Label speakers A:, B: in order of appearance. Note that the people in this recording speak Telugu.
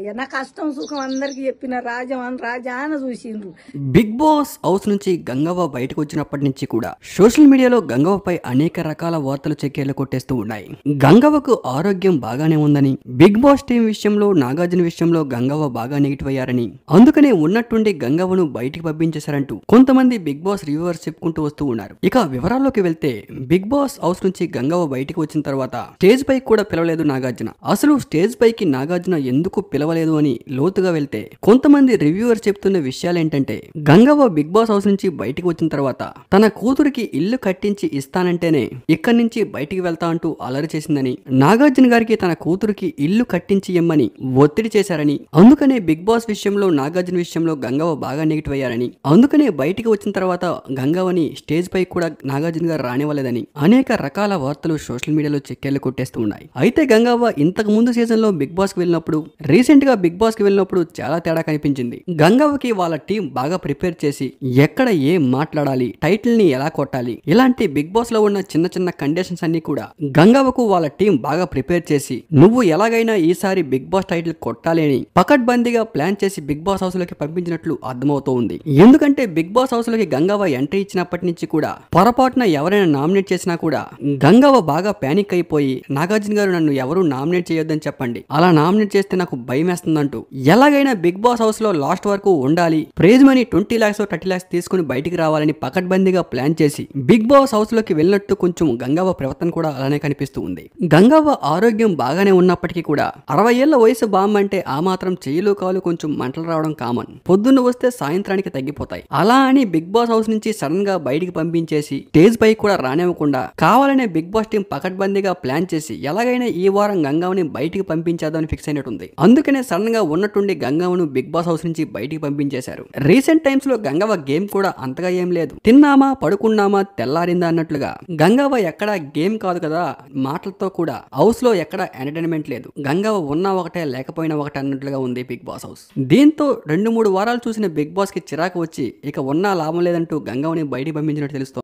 A: అయ్యా నా కష్టం సుఖం అందరికి చెప్పిన రాజాన చూసిండ్రు.
B: బిగ్ బాస్ హౌస్ నుంచి గంగవ్వ బయటకు వచ్చినప్పటి నుంచి కూడా సోషల్ మీడియాలో గంగవ్వపై అనేక రకాల వార్తలు చెక్కేళ్లు కొట్టేస్తూ ఉన్నాయి. గంగవ్వకు ఆరోగ్యం బాగానే ఉందని, బిగ్ బాస్ టీం విషయంలో నాగార్జున విషయంలో గంగవ్వ బాగా నెగిటివ్ అయ్యారని, అందుకనే ఉన్నట్టుండి గంగవ్వను బయటికి పంపించేశారంటూ కొంతమంది బిగ్ బాస్ రివ్యూవర్స్ చెప్పుకుంటూ వస్తూ ఉన్నారు. ఇక వివరాల్లోకి వెళ్తే బిగ్ బాస్ హౌస్ నుంచి గంగవ్వ బయటికి వచ్చిన తర్వాత స్టేజ్ పైకి కూడా పిలవలేదు నాగార్జున. అసలు స్టేజ్ పైకి నాగార్జున ఎందుకు పిలవలేదు అని లోతుగా వెళ్తే కొంతమంది రివ్యూవర్స్ చెప్తున్న విషయాలేంటంటే, గంగవ్వ బిగ్ బాస్ హౌస్ నుంచి బయటికి వచ్చిన తర్వాత తన కూతురికి ఇల్లు కట్టించి ఇస్తానంటేనే ఇక్కడి నుంచి బయటికి వెళ్తా అంటూ అలరి చేసిందని, నాగార్జున గారికి తన కూతురికి ఇల్లు కట్టించి ఇమ్మని ఒత్తిడి చేశారని, అందుకనే బిగ్ బాస్ విషయంలో నాగార్జున విషయంలో గంగవ్వ బాగా నెగిటివ్ అయ్యారని, అందుకనే బయటికి వచ్చిన తర్వాత గంగవ్వని స్టేజ్ పై కూడా నాగార్జున గారు రానివ్వలేదని అనేక రకాల వార్తలు సోషల్ మీడియాలో చెక్కేళ్లు కొట్టేస్తూ ఉన్నాయి. అయితే గంగవ్వ ఇంతకు ముందు సీజన్ లో బిగ్ బాస్ కి వెళ్ళినప్పుడు, రీసెంట్ గా బిగ్ బాస్ కి వెళ్ళినప్పుడు చాలా తేడా కనిపించింది. గంగవ్వకి వాళ్ళ టీం బాగా ప్రిపేర్ చేసి ఎక్కడ ఏం మాట్లాడాలి, టైటిల్ ని ఎలా కొట్టాలి, ఇలాంటి బిగ్ బాస్ లో ఉన్న చిన్న చిన్న కండిషన్స్ అన్ని కూడా గంగవ్వకు వాళ్ళ టీం బాగా ప్రిపేర్ చేసి, నువ్వు ఎలాగైనా ఈసారి బిగ్ బాస్ టైటిల్ కొట్టాలి అని పకడ్బందీగా ప్లాన్ చేసి బిగ్ బాస్ హౌస్ లోకి పంపించినట్లు అర్థమవుతూ ఉంది. ఎందుకంటే బిగ్ బాస్ హౌస్ లోకి గంగవ్వ ఎంట్రీ ఇచ్చినప్పటి నుంచి కూడా పొరపాటున ఎవరైనా నామినేట్ చేసినా కూడా గంగవ్వ బాగా పానిక్ అయిపోయి, నాగార్జున గారు నన్ను ఎవరు నామినేట్ చేయొద్దని చెప్పండి, అలా నామినేట్ చేస్తే నాకు భయం వేస్తుందంటూ ఎలాగైనా బిగ్ బాస్ హౌస్ లో లాస్ట్ వరకు ఉండాలి, ప్రైజ్ మనీ 20 lakhs 30 lakhs తీసుకుని బయటికి రావాలని పకడ్బందీగా ప్లాన్ చేసి బిగ్ బాస్ హౌస్ లోకి వెళ్ళినట్టు కొంచెం గంగవ్వ ప్రవర్తన కూడా అలానే కనిపిస్తూ ఉంది. గంగవ్వ ఆరోగ్యం బాగానే ఉన్నప్పటికీ కూడా 60 ఏళ్ల వయసు బామ్మ అంటే ఆ మాత్రం చెయ్యిలు కాలు కొంచెం మంటలు రావడం కామన్. పొద్దున్న వస్తే సాయంత్రానికి తగ్గిపోతాయి. అలా అని బిగ్ బాస్ హౌస్ నుంచి సడన్ గా బయటికి పంపించేసి స్టేజ్ పై కూడా రానివ్వకుండా కావాలనే బిగ్ బాస్ టీం పకడ్బందీగా ప్లాన్ చేసి ఎలాగైనా ఈ వారం గంగవ్వని బయటికి పంపించేద్దామని ఫిక్స్ అయినట్టుంది. అందుకనే సడన్ గా ఉన్నట్టుండి గంగవ్వను బిగ్ బాస్ హౌస్ నుంచి బయటికి పంపించేశారు. రీసెంట్ టైమ్స్ లో గంగవ్వ గేమ్ కూడా అంతగా ఏం లేదు. తిన్నామా పడుకున్నామా తెల్లారిందా అన్నట్లుగా. గంగవ్వ ఎక్కడ గేమ్ కాదు కదా, మాటలతో కూడా హౌస్ లో ఎక్కడ ఎంటర్టైన్మెంట్ లేదు. గంగవ్వ ఉన్నా ఒకటే లేకపోయినా ఒకటే అన్నట్లుగా ఉంది బిగ్ బాస్ హౌస్. దీంతో 2-3 వారాలు చూసిన బిగ్ బాస్ కి చిరాకు వచ్చి ఇక ఉన్నా లాభం లేదంటూ గంగవ్వని బయటికి పంపించినట్టు తెలుస్తోంది.